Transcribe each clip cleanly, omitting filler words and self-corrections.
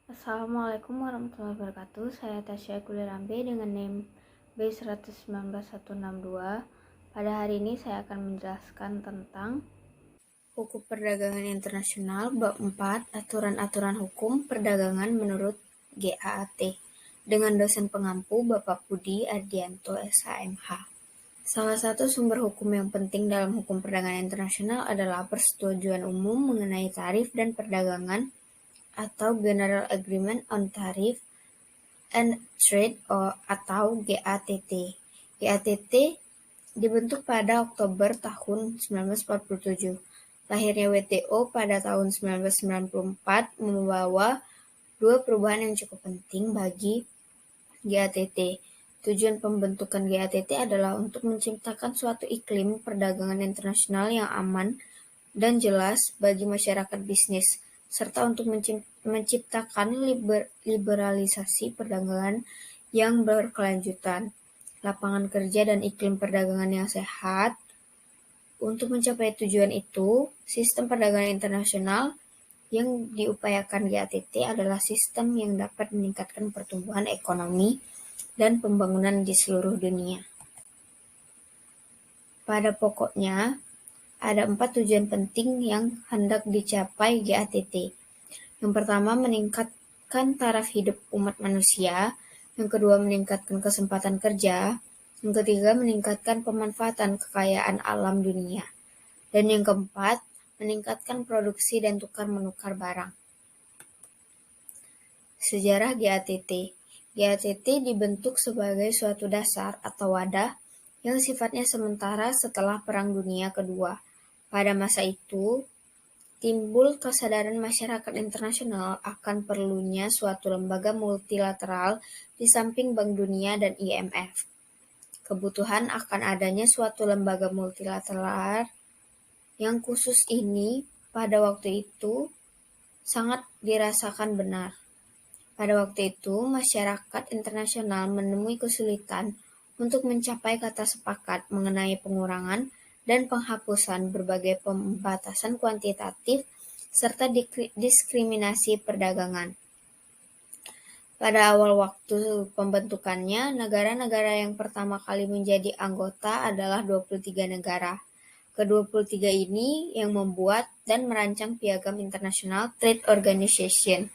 Assalamualaikum warahmatullahi wabarakatuh. Saya Tasya Kulirambe dengan NIM B119162. Pada hari ini saya akan menjelaskan tentang Hukum Perdagangan Internasional Bab 4 Aturan-aturan Hukum Perdagangan menurut GAAT dengan dosen pengampu Bapak Budi Ardianto SHMH. Salah satu sumber hukum yang penting dalam hukum perdagangan internasional adalah persetujuan umum mengenai tarif dan perdagangan atau General Agreement on Tariff and Trade atau GATT. GATT dibentuk pada Oktober tahun 1947. Lahirnya WTO pada tahun 1994 membawa dua perubahan yang cukup penting bagi GATT. Tujuan pembentukan GATT adalah untuk menciptakan suatu iklim perdagangan internasional yang aman dan jelas bagi masyarakat bisnis, serta untuk menciptakan liberalisasi perdagangan yang berkelanjutan, lapangan kerja dan iklim perdagangan yang sehat. Untuk mencapai tujuan itu, sistem perdagangan internasional yang diupayakan GATT adalah sistem yang dapat meningkatkan pertumbuhan ekonomi dan pembangunan di seluruh dunia. Pada pokoknya, ada 4 tujuan penting yang hendak dicapai GATT. Yang pertama, meningkatkan taraf hidup umat manusia. Yang kedua, meningkatkan kesempatan kerja. Yang ketiga, meningkatkan pemanfaatan kekayaan alam dunia. Dan yang keempat, meningkatkan produksi dan tukar-menukar barang. Sejarah GATT. GATT dibentuk sebagai suatu dasar atau wadah yang sifatnya sementara setelah Perang Dunia Kedua. Pada masa itu, timbul kesadaran masyarakat internasional akan perlunya suatu lembaga multilateral di samping Bank Dunia dan IMF. Kebutuhan akan adanya suatu lembaga multilateral yang khusus ini pada waktu itu sangat dirasakan benar. Pada waktu itu, masyarakat internasional menemui kesulitan untuk mencapai kata sepakat mengenai pengurangan dan penghapusan berbagai pembatasan kuantitatif serta diskriminasi perdagangan. Pada awal waktu pembentukannya, negara-negara yang pertama kali menjadi anggota adalah 23 negara. Ke-23 ini yang membuat dan merancang Piagam International Trade Organization,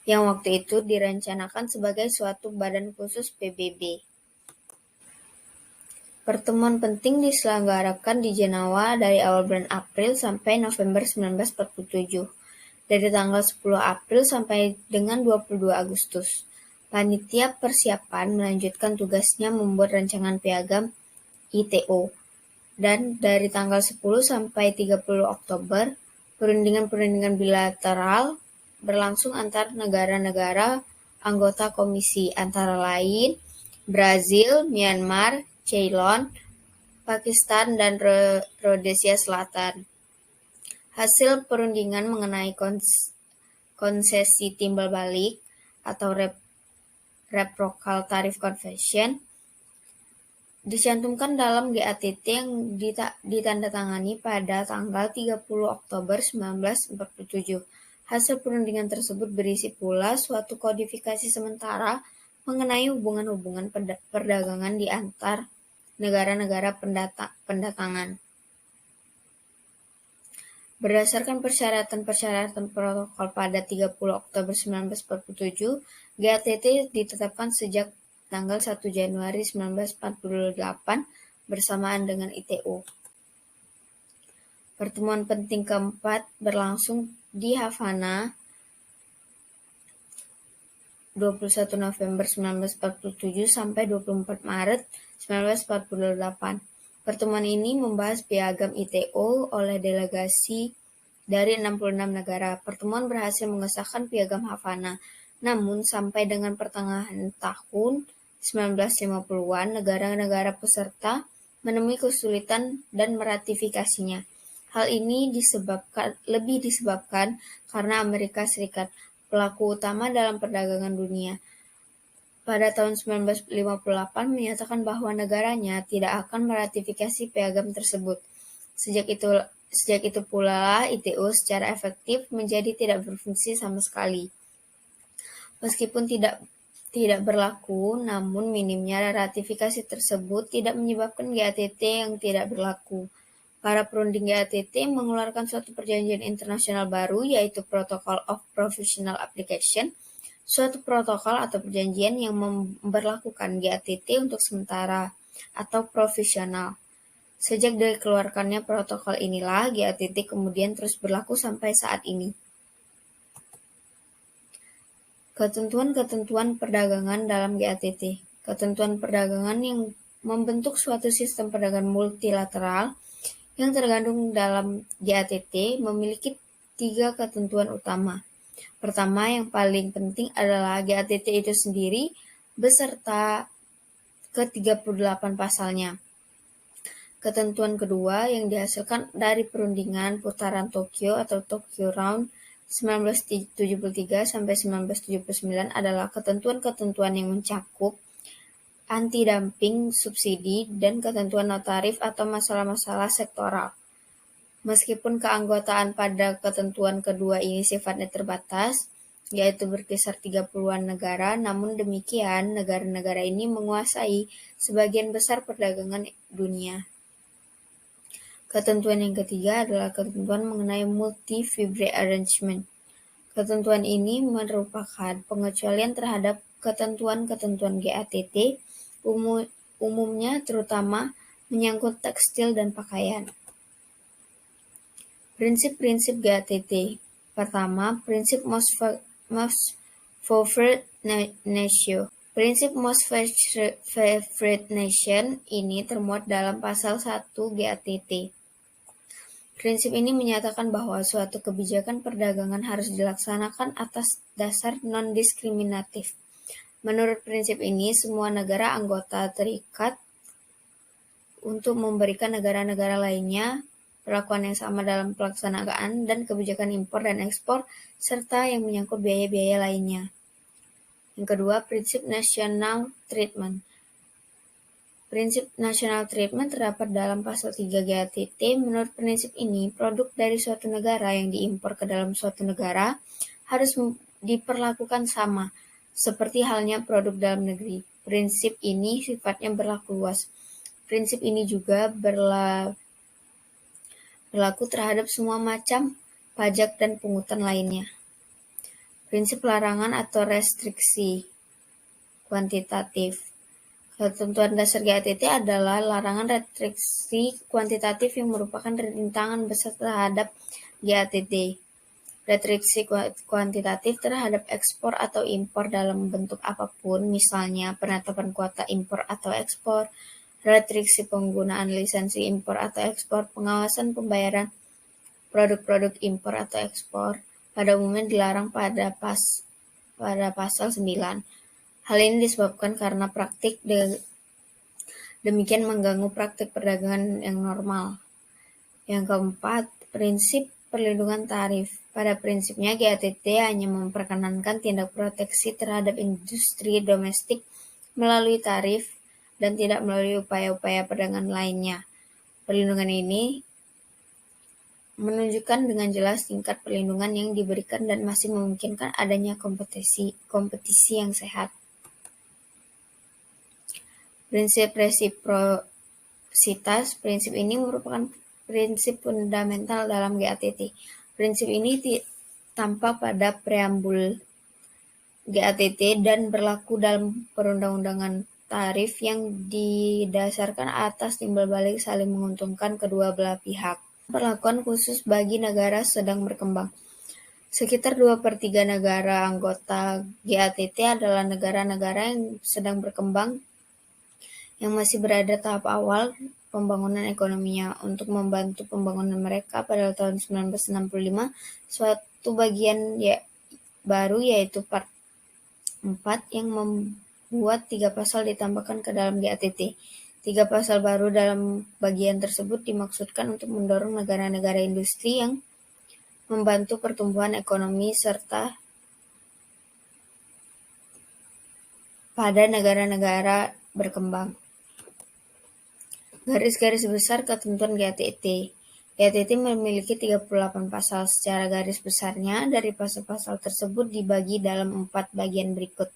yang waktu itu direncanakan sebagai suatu badan khusus PBB. Pertemuan penting diselenggarakan di Jenewa dari awal bulan April sampai November 1947, dari tanggal 10 April sampai dengan 22 Agustus. Panitia persiapan melanjutkan tugasnya membuat rancangan piagam ITO, dan dari tanggal 10 sampai 30 Oktober, perundingan-perundingan bilateral berlangsung antar negara-negara anggota komisi, antara lain Brazil, Myanmar, Ceylon, Pakistan, dan Rhodesia Selatan. Hasil perundingan mengenai konsesi timbal balik atau Reciprocal Tariff Convention dicantumkan dalam GATT yang ditandatangani pada tanggal 30 Oktober 1947. Hasil perundingan tersebut berisi pula suatu kodifikasi sementara mengenai hubungan-hubungan perdagangan di antar negara-negara pendatangan. Berdasarkan persyaratan-persyaratan protokol pada 30 Oktober 1947, GATT ditetapkan sejak tanggal 1 Januari 1948 bersamaan dengan ITO. Pertemuan penting keempat berlangsung di Havana 21 November 1947 sampai 24 Maret 1948. Pertemuan ini membahas piagam ITO oleh delegasi dari 66 negara. Pertemuan berhasil mengesahkan piagam Havana. Namun, sampai dengan pertengahan tahun 1950-an, negara-negara peserta menemui kesulitan dan meratifikasinya. Hal ini lebih disebabkan karena Amerika Serikat, pelaku utama dalam perdagangan dunia, pada tahun 1958 menyatakan bahwa negaranya tidak akan meratifikasi piagam tersebut. Sejak itu pula ITO secara efektif menjadi tidak berfungsi sama sekali. Meskipun tidak berlaku, namun minimnya ratifikasi tersebut tidak menyebabkan GATT yang tidak berlaku. Para perunding GATT mengeluarkan suatu perjanjian internasional baru, yaitu Protocol of Provisional Application, suatu protokol atau perjanjian yang memberlakukan GATT untuk sementara atau provisional. Sejak dikeluarkannya protokol inilah, GATT kemudian terus berlaku sampai saat ini. Ketentuan-ketentuan perdagangan dalam GATT. Ketentuan perdagangan yang membentuk suatu sistem perdagangan multilateral yang tergabung dalam GATT memiliki 3 ketentuan utama. Pertama, yang paling penting adalah GATT itu sendiri beserta ke-38 pasalnya. Ketentuan kedua yang dihasilkan dari perundingan putaran Tokyo atau Tokyo Round 1973 sampai 1979 adalah ketentuan-ketentuan yang mencakup anti-dumping, subsidi, dan ketentuan no tarif atau masalah-masalah sektoral. Meskipun keanggotaan pada ketentuan kedua ini sifatnya terbatas, yaitu berkisar 30-an negara, namun demikian negara-negara ini menguasai sebagian besar perdagangan dunia. Ketentuan yang ketiga adalah ketentuan mengenai multi-fibre arrangement. Ketentuan ini merupakan pengecualian terhadap ketentuan-ketentuan GATT, umumnya terutama menyangkut tekstil dan pakaian. Prinsip-prinsip GATT. Pertama, prinsip most favored nation. Prinsip most favored nation ini termuat dalam pasal 1 GATT. Prinsip ini menyatakan bahwa suatu kebijakan perdagangan harus dilaksanakan atas dasar non-diskriminatif. Menurut prinsip ini, semua negara anggota terikat untuk memberikan negara-negara lainnya perlakuan yang sama dalam pelaksanaan dan kebijakan impor dan ekspor, serta yang menyangkut biaya-biaya lainnya. Yang kedua, prinsip national treatment. Prinsip national treatment terdapat dalam pasal 3 GATT. Menurut prinsip ini, produk dari suatu negara yang diimpor ke dalam suatu negara harus diperlakukan sama, seperti halnya produk dalam negeri. Prinsip ini sifatnya berlaku luas. Prinsip ini juga berlaku terhadap semua macam pajak dan pungutan lainnya. Prinsip larangan atau restriksi kuantitatif. Ketentuan dasar GATT adalah larangan restriksi kuantitatif yang merupakan rintangan besar terhadap GATT. Restriksi kuantitatif terhadap ekspor atau impor dalam bentuk apapun, misalnya penetapan kuota impor atau ekspor, restriksi penggunaan lisensi impor atau ekspor, pengawasan pembayaran produk-produk impor atau ekspor, pada umumnya dilarang pada pasal 9. Hal ini disebabkan karena praktik demikian mengganggu praktik perdagangan yang normal. Yang keempat, prinsip perlindungan tarif. Pada prinsipnya, GATT hanya memperkenankan tindak proteksi terhadap industri domestik melalui tarif dan tidak melalui upaya-upaya perdagangan lainnya. Perlindungan ini menunjukkan dengan jelas tingkat perlindungan yang diberikan dan masih memungkinkan adanya kompetisi yang sehat. Prinsip resiprositas. Prinsip ini merupakan prinsip fundamental dalam GATT. Prinsip ini tampak pada preambul GATT dan berlaku dalam perundang-undangan tarif yang didasarkan atas timbal balik saling menguntungkan kedua belah pihak. Perlakuan khusus bagi negara sedang berkembang. Sekitar 2/3 negara anggota GATT adalah negara-negara yang sedang berkembang yang masih berada tahap awal pembangunan ekonominya. Untuk membantu pembangunan mereka pada tahun 1965, suatu bagian baru yaitu Part 4 yang membuat 3 pasal ditambahkan ke dalam GATT. 3 pasal baru dalam bagian tersebut dimaksudkan untuk mendorong negara-negara industri yang membantu pertumbuhan ekonomi serta pada negara-negara berkembang. Garis-garis besar ketentuan GATT. GATT memiliki 38 pasal. Secara garis besarnya, dari pasal-pasal tersebut dibagi dalam 4 bagian berikut.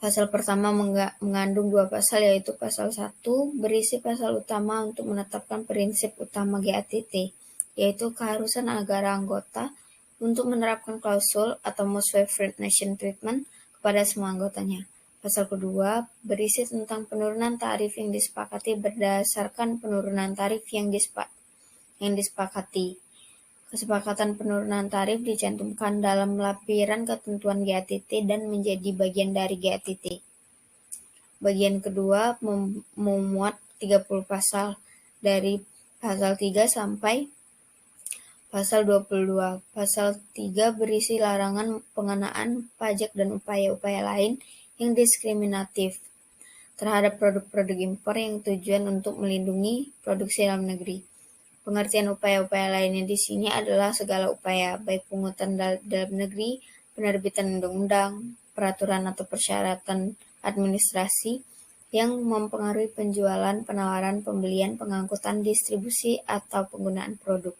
Pasal pertama mengandung 2 pasal, yaitu pasal 1 berisi pasal utama untuk menetapkan prinsip utama GATT, yaitu keharusan negara anggota untuk menerapkan klausul atau most favored nation treatment kepada semua anggotanya. Pasal kedua berisi tentang penurunan tarif yang disepakati berdasarkan penurunan tarif yang disepakati. Kesepakatan penurunan tarif dicantumkan dalam lampiran ketentuan GATT dan menjadi bagian dari GATT. Bagian kedua memuat 30 pasal, dari pasal 3 sampai pasal 22. Pasal 3 berisi larangan pengenaan pajak dan upaya-upaya lain yang diskriminatif terhadap produk-produk impor yang tujuan untuk melindungi produksi dalam negeri. Pengertian upaya-upaya lainnya di sini adalah segala upaya, baik pungutan dalam negeri, penerbitan undang-undang, peraturan atau persyaratan administrasi yang mempengaruhi penjualan, penawaran, pembelian, pengangkutan, distribusi, atau penggunaan produk.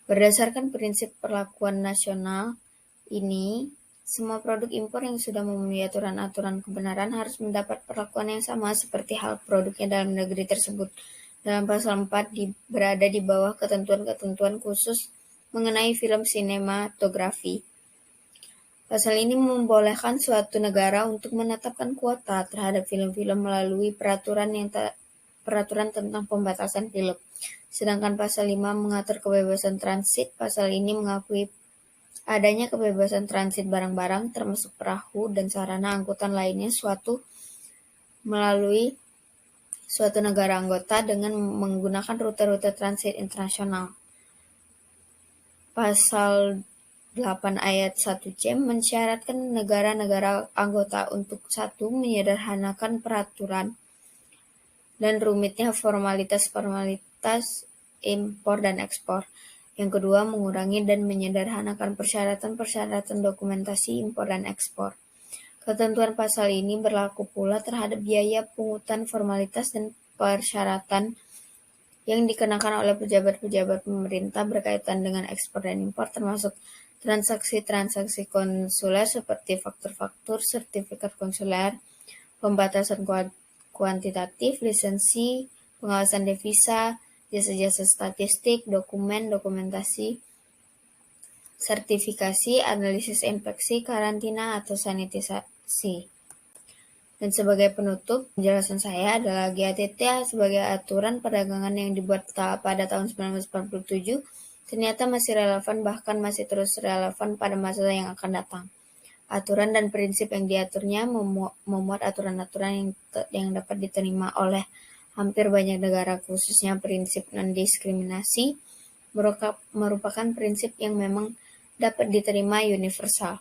Berdasarkan prinsip perlakuan nasional ini, semua produk impor yang sudah memenuhi aturan-aturan kebenaran harus mendapat perlakuan yang sama seperti hal produknya dalam negeri tersebut. Dalam pasal 4 berada di bawah ketentuan-ketentuan khusus mengenai film sinematografi. Pasal ini membolehkan suatu negara untuk menetapkan kuota terhadap film-film melalui peraturan tentang pembatasan film. Sedangkan pasal 5 mengatur kebebasan transit. Pasal ini mengakui adanya kebebasan transit barang-barang termasuk perahu dan sarana angkutan lainnya melalui suatu negara anggota dengan menggunakan rute-rute transit internasional. Pasal 8 ayat 1C mensyaratkan negara-negara anggota untuk 1. Menyederhanakan peraturan dan rumitnya formalitas-formalitas impor dan ekspor. Yang kedua, mengurangi dan menyederhanakan persyaratan-persyaratan dokumentasi impor dan ekspor. Ketentuan pasal ini berlaku pula terhadap biaya pungutan formalitas dan persyaratan yang dikenakan oleh pejabat-pejabat pemerintah berkaitan dengan ekspor dan impor, termasuk transaksi-transaksi konsuler seperti faktur-faktur, sertifikat konsuler, pembatasan kuantitatif, lisensi, pengawasan devisa, jasa-jasa statistik, dokumentasi, sertifikasi, analisis infeksi, karantina, atau sanitisasi. Dan sebagai penutup, penjelasan saya adalah GATT sebagai aturan perdagangan yang dibuat pada tahun 1947 ternyata masih relevan, bahkan masih terus relevan pada masa yang akan datang. Aturan dan prinsip yang diaturnya memuat aturan-aturan yang dapat diterima oleh hampir banyak negara, khususnya prinsip non-diskriminasi merupakan prinsip yang memang dapat diterima universal.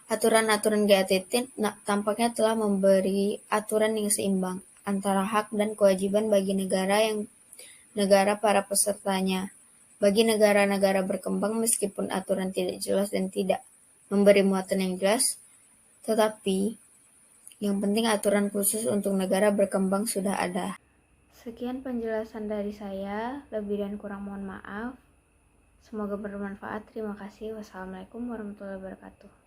Aturan-aturan GATT tampaknya telah memberi aturan yang seimbang antara hak dan kewajiban bagi negara para pesertanya. Bagi negara-negara berkembang, meskipun aturan tidak jelas dan tidak memberi muatan yang jelas, tetapi yang penting aturan khusus untuk negara berkembang sudah ada. Sekian penjelasan dari saya, lebih dan kurang mohon maaf. Semoga bermanfaat. Terima kasih. Wassalamualaikum warahmatullahi wabarakatuh.